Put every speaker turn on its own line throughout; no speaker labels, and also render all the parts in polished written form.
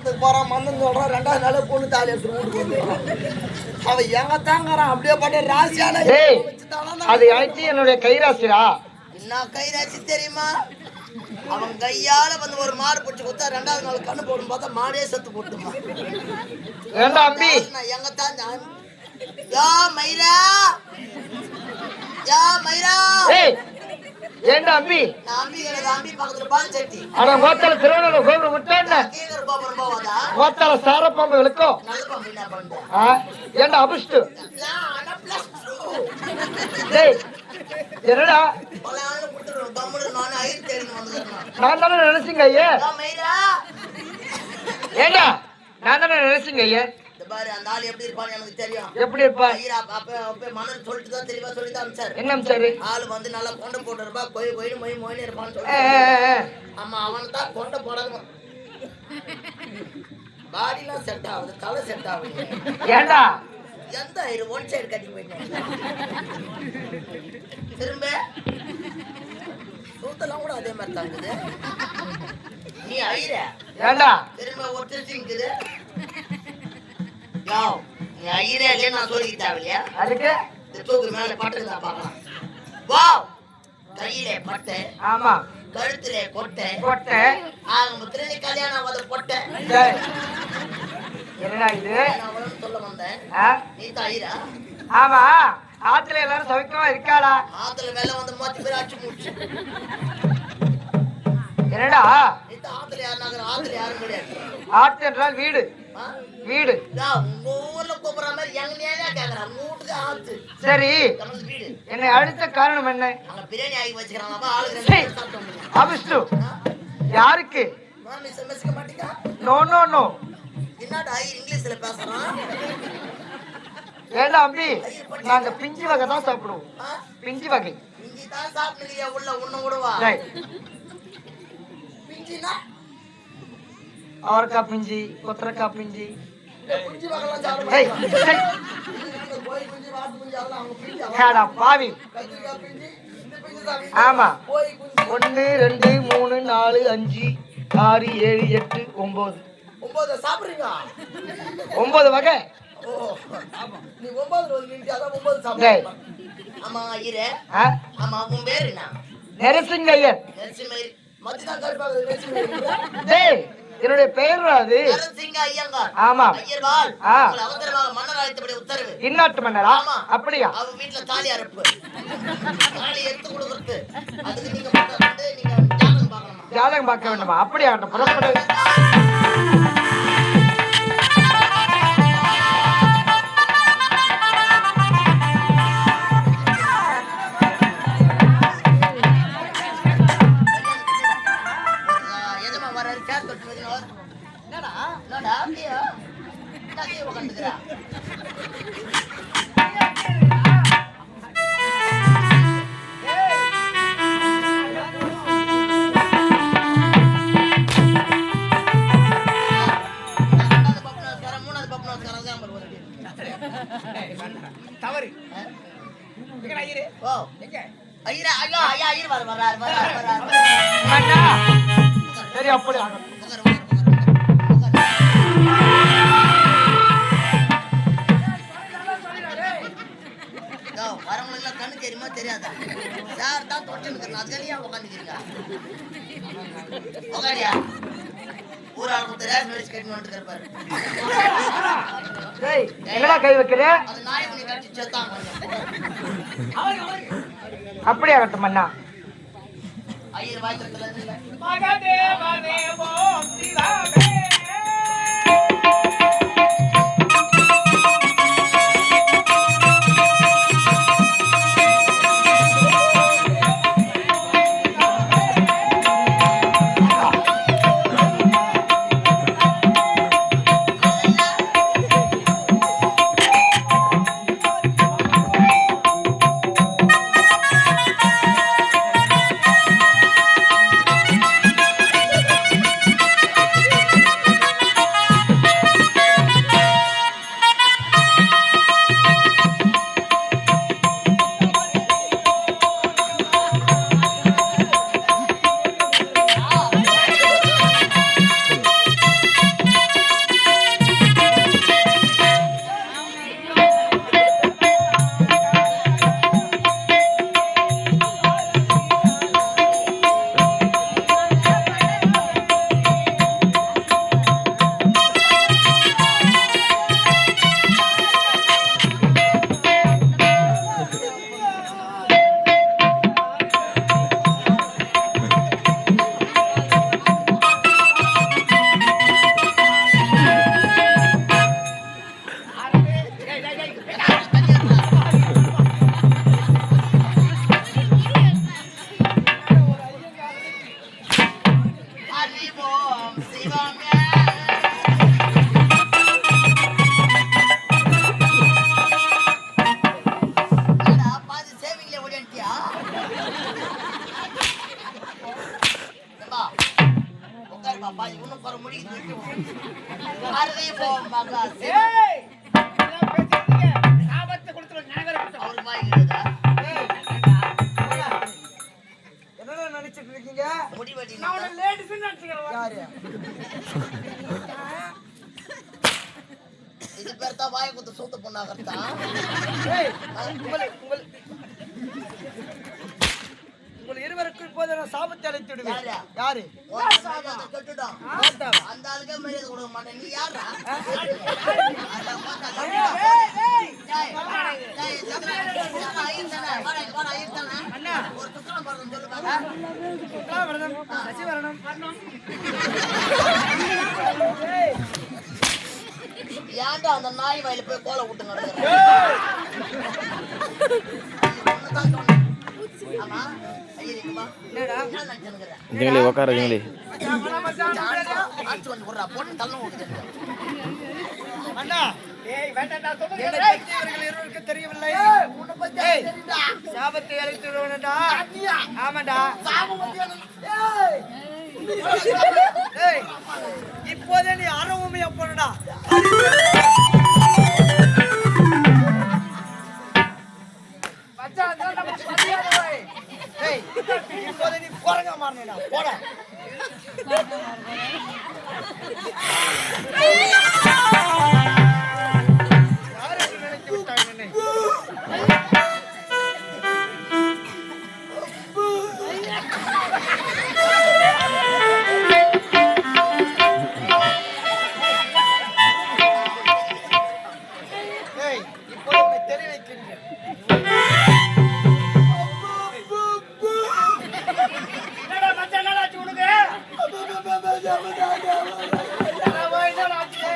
கல்யாணத்துக்கு போறான் மந்தன் சொல்றான் 2வது நாளே பொண்ணு தாலி எடுத்து வீட்டுக்கு வந்து அவன் எங்க தாங்கிறான் அப்படியே பண்ண ராசியான
அது ஆயிடுச்சு என்னுடைய கைராசியா
என்ன கைராசி தெரியுமா அவன் கையால வந்து ஒரு மாடு பிடிச்சி கொடுத்தா 2வது நாள் கண்ணு போடும் பார்த்தா மாடே செத்து போட்டுமா
ஏண்டா அம்பி
எங்க தான் யா மயிரா யா மயிரா
ஏண்டா அம்பி
அம்பி கிடையாது அம்பி பக்கத்துல பால் சட்டி
ஆனா மொத்தல திருவண்ணாமலை கோபுரம் விட்டேன்ன
கீழ கோபுரம் போவாதா
மொத்தல சாரப்பாம்பு விளக்கும்
நல்ல பாம்பு என்ன பண்ற
ஏண்டா அபிஷ்டு டேய் என்னடா நான் தானே நினைச்சீங்க ஐயா ஏண்டா நான் தானே நினைச்சீங்க ஐயா
அந்த ஆள் எப்படி இருப்பான்னு எனக்கு தெரியும்
எப்படி இருப்பா
மனு சொல்லிட்டு தான் தெளிவா சொல்லி தான் அமிச்சாரு
என்ன அமிச்சாரு
ஆளு வந்து நல்லா கொண்டை போட்டு இருப்பா கோயில் மொய் இருப்பான்னு சொல்லி ஆமா அவன் தான் கொண்டை போடாத பாடிலாம் செட் ஆகுது தலை செட் ஆகுது
ஏண்டா
எந்த ஒன் சைடு கட்டி போயிட்டேன் திரும்ப சூத்தெல்லாம் கூட அதே மாதிரி தாங்குது நீ ஐர
ஏண்டா
திரும்ப ஒருத்தருக்குது நீ ஐர இல்லையா நான் சொல்லிக்கிட்டா இல்லையா
அதுக்கு
இந்த தூக்கு மேல பட்டு தான் பார்க்கலாம் வா கையில பட்டு
ஆமா
கழுத்துல கொட்டை
கொட்டை
திருநி கல்யாணம் வந்து பொட்டை
என்னடா இது
சொல்ல வந்தேன் நீ தாயிரா
ஆமா ஆத்துல எல்லாரும் சவிக்கமா இருக்காடா
ஆத்துல வேலை வந்து மாத்தி பேர் அடிச்சு முடிச்சு
என்னடா
ஆத்துல யாரு ஆத்துல யாரும் கிடையாது
ஆத்து என்றால் வீடு வீடு
உங்க ஊர்ல கூப்பிடுற மாதிரி எங்க நேரா கேக்குறான் வீட்டுக்கு ஆத்து
சரி
வீடு
என்னை அழுத்த காரணம் என்ன
அங்க பிரியாணி ஆகி வச்சுக்கிறாங்க ஆளுங்க
அபிஷ்டு யாருக்கு
மாட்டீங்க
நோ நோ நோ
என்னடா இங்கிலீஷ்ல பேசுறான்
ஏண்டா அம்பி நாங்க பிஞ்சு வகை தான் சாப்பிடுவோம் பிஞ்சு வகை
பிஞ்சி தான் சாப்பிடுறியா உள்ள ஒண்ணு கூடவா பிஞ்சினா
அவரைக்காய் பிஞ்சி கொத்தரக்காய் பிஞ்சி
பிஞ்சி வகைலாம் சாப்பிடுவாங்க
பாவி ஆமா 1 2 3 4 5 6 7 8 9
சாப்பிடுறீங்க
9 வகை
நீ 9 நிமிஷம் அதான் 9 சாப்பிடுறீங்க ஆமா ஐயரே ஆமா உன் பேர் என்ன
நரசிங்க ஐயர்
நரசிம்மர் மத்திதான் கல்பாக நரசிம்மர்
டேய் என்னுடைய பெயர் அது
நரசிங்க ஐயங்கார்
ஆமா
ஐயர்வாள் உங்களை அவசரமாக மன்னர் அழைத்தபடி உத்தரவு
இன்னாட்டு மன்னரா அப்படியா
அவ வீட்ல தாலி அறுப்பு தாலி எடுத்து கொடுக்கிறது அதுக்கு நீங்க வந்து நீங்க ஜாதகம் பார்க்கணுமா
ஜாதகம் பார்க்க வேண்டுமா அப்படியா புறப்படு சரி அப்படி
வரவங்களுக்கு கண்ணு தெரியுமா தெரியாதா சார் தான் தொட்டு அதுக்கே உட்காந்துக்கிறீங்க உட்காரியா ஊராளுக்கு ரேஷன் அடிச்சு கட்டி வந்துட்டு இருப்பாரு
என்னடா கை வைக்கிற
அது நாயகனை கட்டி செத்தாங்க
அப்படி ஆகட்டும் அண்ணா
ஐயர் வாய்க்கிறதுல அறிவோம் மகாசி.
ஏய் இதெல்லாம் பேசிட்டீங்க சாபத்தை கொடுத்து ஞாபகம்
அவர் வாய்க்கிறதா
என்னடா நினைச்சிட்டு இருக்கீங்க?
முடிவெடி
நான் ஒரு லேடிஸ் நினைச்சுக்கிறேன்
யாரு?
இது பேர் தான் வாயை குத்து சூத்த பொண்ணாகத்தான்.
ஏய், உங்கள் இருவருக்கும் இப்போது நான் சாபத்தை அழைத்து விடுவேன். யாரு?
கட்டுட்டோம் அந்த ஆளுக்கே மரியாதை கொடுக்க மாட்டேன். நீ யாரா? ஒரு சுத்தம் பாருங்க சொல்லுங்க.
சசிவரணம்
ஏன்டா அந்த நாய் வாயில போய் கோலை விட்டு நடக்குற? ஆமா ஐயரிக்குமா
என்னடா?
என்ன நினைச்சுக்கிற?
ஜிங்களி உட்கார ஜிங்களி
ஆச்சு வந்து போடுறா பொண்ணு தள்ள ஓடுது.
அண்ணா,
ஏய் வேண்டாம்டா
என்னை
சொல்லுங்க
பற்றி இவர்கள் இருவருக்கும் தெரியவில்லை.
உன்னை பத்தி
ஏய்,
தெரியுதா?
சாபத்தை அழைத்து விடுவேன்டா. ஆமாண்டா.
சாபம் பத்தி எனக்கு-
ஏய், இப்போதே நீ அறவுமையா போனடா.
மச்சான் அதான் நம்ம மரியாதை
ஏய், இப்போதே நீ குரங்கா மாறினடா. போடா. யார் என்று நினைத்து விட்டாய் என்னை? ஏய், இப்போது உன்னை தெரிய வைக்கின்றேன்.
என்னடா மச்சான் என்னடா ஆச்சு உனக்கு என்னடா ஆச்சு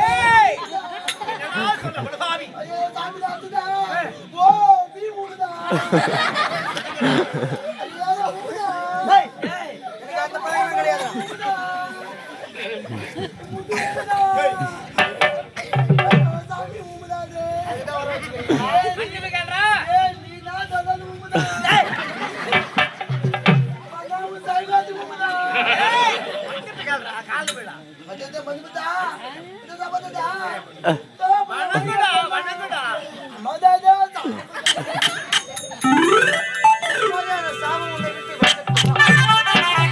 ஏய் என்னடா சொல்ற படுபாவி
ஏய், எனக்கு அந்த பழக்கம் கிடையாது.
அங்க கேக்குறா ஏய் அங்க கேக்குறா கால்ல போடா வணங்குடா வணங்குடா
இப்போதே அந்த சாபம் உன்னை விட்டு விலகட்டும்.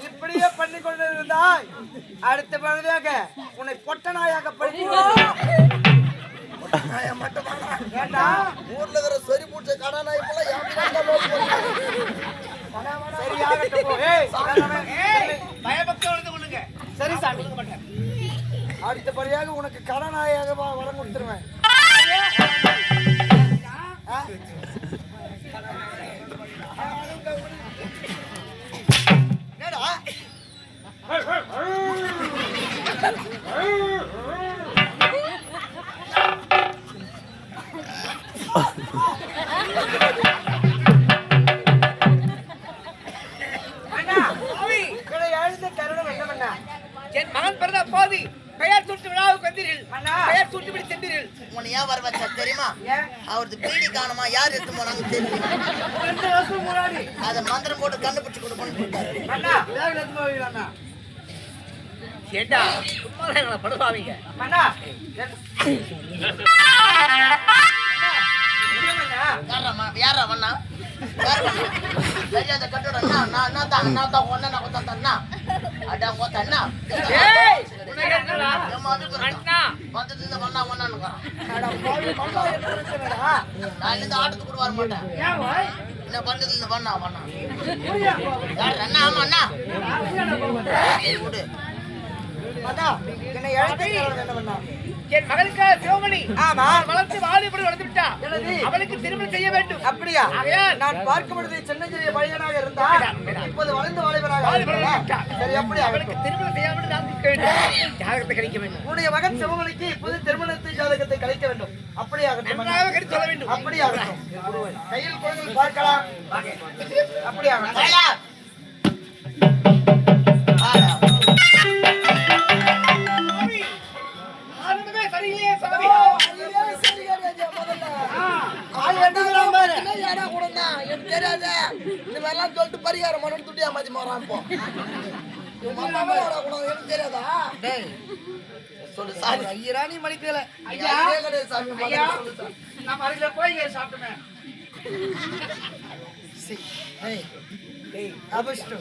இப்படியே பண்ணி கொண்டிருந்தாய் அடுத்த பகுதியாக உன்னை பொட்ட நாயாக ஏண்டா
ஊர்ல இருக்கிற சொறி பூச்ச கடை நாய் போல
சரியாகட்டும் போ. ஏய்,
ஏய் பயபக்தி வந்து கொள்ளுங்க
சரி சாமி,
கொடுக்க மாட்டேன்
அடுத்தபடியாக உனக்கு கடனாயாக வரம் கொடுத்துருவேன். ஆ? என்னடா? இவனை அழுத்த தருணம் என்னவென்னா?
என் மகன் பிறந்த பாவி பெயர் சுட்டு விழாவுக்கு வந்தீர்கள்
அண்ணா.
பெயர் சுட்டுவிட்டு சென்றீர்கள்
உன்னை ஏன் வர வச்சா தெரியுமா?
ஏன்?
அவரது பீடி காணுமா, யார் எடுத்து போனாங்க தெரியும்.
2 வருஷம் முன்னாடி
அதை மந்திரம் போட்டு கண்டுபிடிச்சு கொடுப்போம்னு போட்டாரு.
அண்ணா வேகல எடுத்து போவீங்களா அண்ணா?
ஏண்டா சும்மா எங்களை படுபாவிங்க
அண்ணா என்னண்ணா?
யாரா வண்ணா? சரியா கட்டோட நான் தான் ஒன்ன நான் கொத்தா அடா கொத்தா
ஏய் உன்னை
ஏம்மா, அது இருக்கா?
அண்ணா
வந்துட்டு இந்த வண்ணா வண்ணான்னுக்கான்.
அட பாவி, மண்ணா என்ன நினைச்சனடா?
நான் இந்த ஆட்டத்துக்கு கூட வர மாட்டேன்.
ஏன் ஓய்
என்ன பண்றது இந்த வண்ணா வண்ணா? யார் அண்ணா? ஆமா அண்ணா. சரி, விடு.
அண்ணா, என்னை அழைத்து என்ன பண்ணா?
என் மகளுக்கு சிவமணி
ஆமா.
வளர்த்து வாலிபடி வளர்த்து விட்டா
என்னது?
அவளுக்கு திருமணம் செய்ய வேண்டும்.
அப்படியா?
ஆகையால்
நான் பார்க்கும் பொழுது சின்னஞ்சிறிய பையனாக இருந்தால் இப்போது வளர்ந்து வாலிபனாக ஆகிவிட்டான். சரி, அப்படி
அவளுக்கு
ஆகட்டும்.
திருமணம் செய்யாமல் நான் இருக்க வேண்டும். ஜாதகத்தை கழிக்க வேண்டும்.
உன்னுடைய மகன் சிவமணிக்கு இப்போது திருமணத்தை ஜாதகத்தை கழிக்க வேண்டும். அப்படி ஆகட்டும் அண்ணா.
நன்றாக கழித்து சொல்ல வேண்டும்.
அப்படி ஆகட்டும். கையில் கொடுங்கள் பார்க்கலாம். அப்படி ஆகட்டும்.
வாடா. வாடா.
சாமி, ஆனந்தமே சரியில்லையே சாமி.
ஆள் வெட்டுகிறான் பாரு.
எனக்கு தெரியாது. இந்த மாதிரிலாம் சொல்லிட்டு பரிகாரம் பண்ணணும் துட்டியா மாத்தி மாறான் இப்போ. இவன் மண்ணாம வரக்கூடாது, எனக்கு தெரியாதா?
டேய்,
சொல்லு சாமி.
ஐயராணி மணிக்கல.
ஐயா,
ஐயா கிடையாது சாமி,
ஐயா,
மண்ணாம சொல்லு சாமி.
நான் அருகில கோயிலை சாப்பிட்டேன்.
டேய், அபிஷ்டு.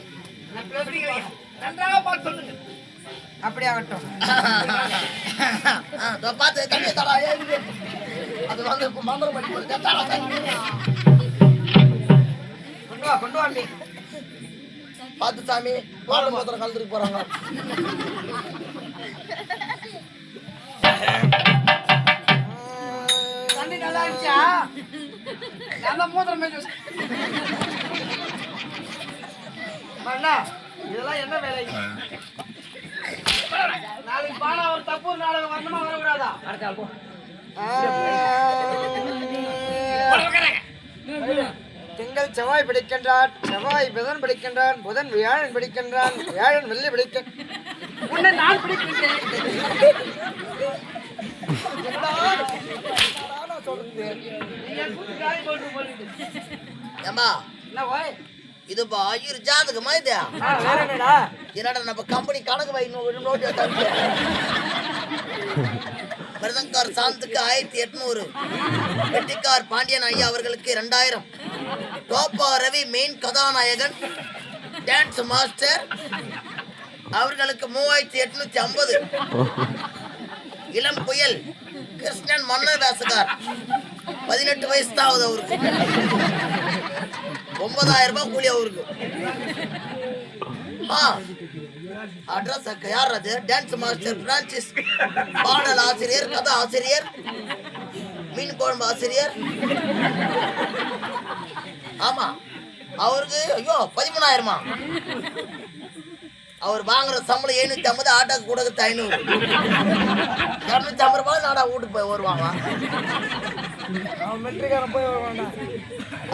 நான் பேசுறீங்க ஐயா. நன்றாக பார்த்து சொல்லுங்க.
அப்படி ஆகட்டும்.
இதோ பார்த்து தண்ணி தரா, ஏறுது. அது வந்து இப்ப மந்திரம் பண்ணி போடுது. தரா, தண்ணி.
கொண்டு வா நீ.
பார்த்து சாமி, பால் மாத்திரம் கலந்துட்டு போறாங்க.
தண்ணி நல்லா இருந்துச்சா? நான் தான் மூத்திரம் மேய்ச்சி
அண்ணா, இதெல்லாம் என்ன வேலை?
நாளைக்கு பானா ஒரு தப்பு நாடகம் வரணுமா வரக்கூடாதா?
திங்கள் செவ்வாய் பிடிக்கின்றான், செவ்வாய் புதன் பிடிக்கின்றான், புதன் வியாழன் பிடிக்கின்றான், வியாழன் வெள்ளி பிடிக்க
உன்னை நான் பிடிக்கின்றேன்.
ஏம்மா,
என்ன ஓய்?
இது இப்போ ஐயர் ஜாதகமா இது?
வேற என்னடா?
என்னடா நம்ம கம்பெனி கணக்கு வைக்கணும் நோட்டு எடுத்தாங்க. மிருதங்கார் சாந்துக்கு 1800, வெட்டிக்கார் பாண்டியன் ஐயா அவர்களுக்கு 2000, டோப்பா ரவி மெயின் கதாநாயகன் டான்ஸ் மாஸ்டர் அவர்களுக்கு 3850, இளம் புயல் கிருஷ்ணன் மன்னர் வேசகார் 18 வயசு தான் ஆகுது அவருக்கு, 9000 ரூபாய் கூலி அவருக்கு. அட்ரஸ் யார் அது? டான்ஸ் மாஸ்டர் பிரான்சிஸ், பாடல் ஆசிரியர், கதை ஆசிரியர், மீன் குழம்பு ஆசிரியர். ஆமா, அவருக்கு ஐயோ 13,000. அவர் வாங்குற சம்பளம் 750, ஆட்டோக்கு கூட 500, 250 ரூபாய் நாடா வீட்டுக்கு போய் வருவாங்க.
அவன் மெட்ரிக்காரன் போய் வருவான்டா.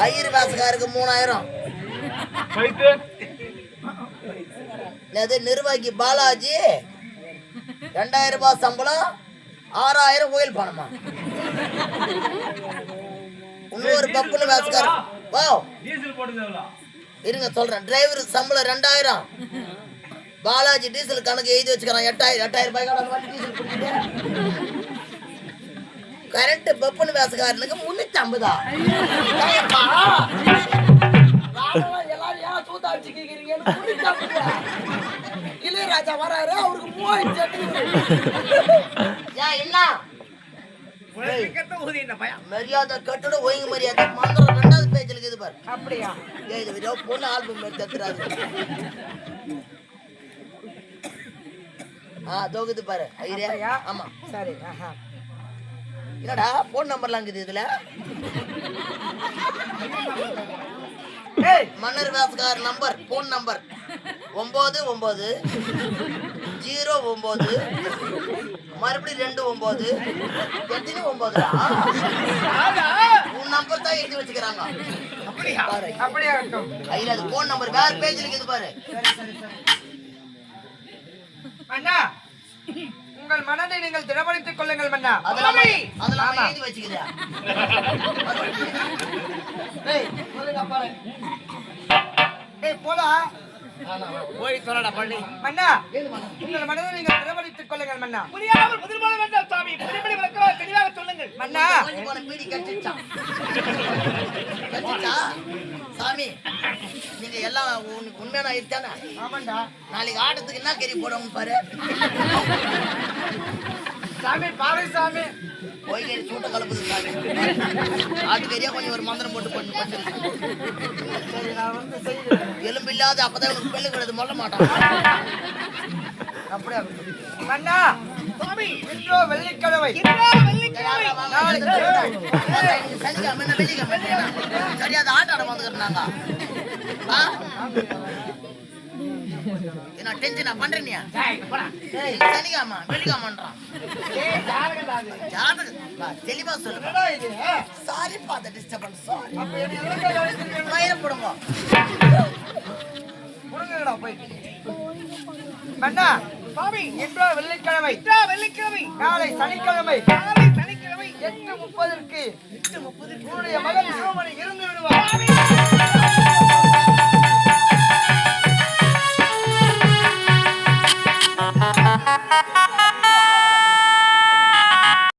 ஐயர் வேசக்காருக்கு 3000. அது நிர்வாகி பாலாஜி 2000 ரூபாய் சம்பளம், 6000 கோயில் பணமா. இன்னொரு பப்புன்னு வேசக்கார். வா இருங்க சொல்றேன். டிரைவர் சம்பளம் 2000, பாலாஜி டீசல் கணக்கு எழுதி வச்சுக்கிறான் 8000 ரூபாய் டீசல் கொடுத்துட்டு. கரண்ட் பப்புன்னு வேசக்காரனுக்கு 350. எல்லாரும் ஏன் சூத்தா வச்சுக்கிறீங்கன்னு 350. இளையராஜா வராரு, அவருக்கு 3000. ஏன் என்ன மரியாதை கட்டோட ஒழுங்கு மரியாதை மந்திரம் 2வது பேஜ்ல இருக்குது பாரு.
அப்படியா?
ஏய், இது ஏதோ பொண்ணு ஆல்பம் எடுத்து தத்துறாரு. தோகுது பாரு ஐயா.
அப்படியா?
ஆமா
சரி. ஆஹா.
என்னடா போன் நம்பர்லாம் இருக்குது இதுல?
ஏய்,
மன்னர் வேசக்கார் நம்பர், போன் நம்பர் 9909 மறுபடியும் 29 எத்தனை 9? உன் நம்பர் தான் எழுதி வச்சுக்கிறாங்க. பாரு,
அப்படி ஆகட்டும்.
கையில அது போன் நம்பர் வேற பேஜ்ல இருக்குது பாரு.
அண்ணா, உங்கள் மனதை நீங்கள் திடப்படுத்திக் கொள்ளுங்கள் மன்னா.
அதெல்லாம்
ஆமா.
எழுதி வச்சுக்கிறியா?
ஏய், சொல்லுங்க பாரு. ஏய், போடா.
போய் சொல்லடா பள்ளி.
மன்னா, உங்கள் மனதை நீங்கள் திடப்படுத்திக் கொள்ளுங்கள் மன்னா.
புரியாமல் புதிர் போல வேண்டாம் சாமி. புரிபடி விளக்கமாக தெளிவாக சொல்லுங்கள்.
மன்னா,
கொஞ்சம் போன பீடி கட்டிச்சா. கட்டிச்சா? சாமி சாமி நீங்க எல்லாம் உண்மையான ஆயிடுச்சானே
ஆமாண்டா
நாளைக்கு ஆட்டத்துக்கு என்ன கறி போடுவாங்க பாரு
சாமி பாரு சாமி
கோயிலே சூட்ட கலப்புது சாமி ஆட்டுக்கறியா கொஞ்சம் ஒரு மந்திரம் போட்டு பண்ணு பண்ணு
சரி நான் வந்து செய்கிறேன்
எலும்பு இல்லாத அப்பதான் உனக்கு பெல்லு கிடையாது சொல்ல மாட்டான்
அப்படியே மன்னா
சுவாமி
இன்றோ வெள்ளிக்கிழமை
சனிக்கிழமை என்ன வெள்ளிக்கிழமை சரியா அது ஆட்ட ஆட வந்துக்கிறாங்க என்ன டென்ஷனா பண்றீங்க சனிக்காமா வெள்ளிக்காமன்றான் தெளிவா சொல்லுங்க சாரி பாத்த டிஸ்டர்பன்ஸ் சாரி மயிர போடுங்க
புடுங்கடா போய் மன்னா
சுவாமி
இன்றோ வெள்ளிக்கிழமை
வெள்ளிக்கிழமை
நாளை சனிக்கிழமை
நாளை சனிக்கிழமை
8:30க்கு உன்னுடைய மகன் சிவமணி இருந்து விடுவார்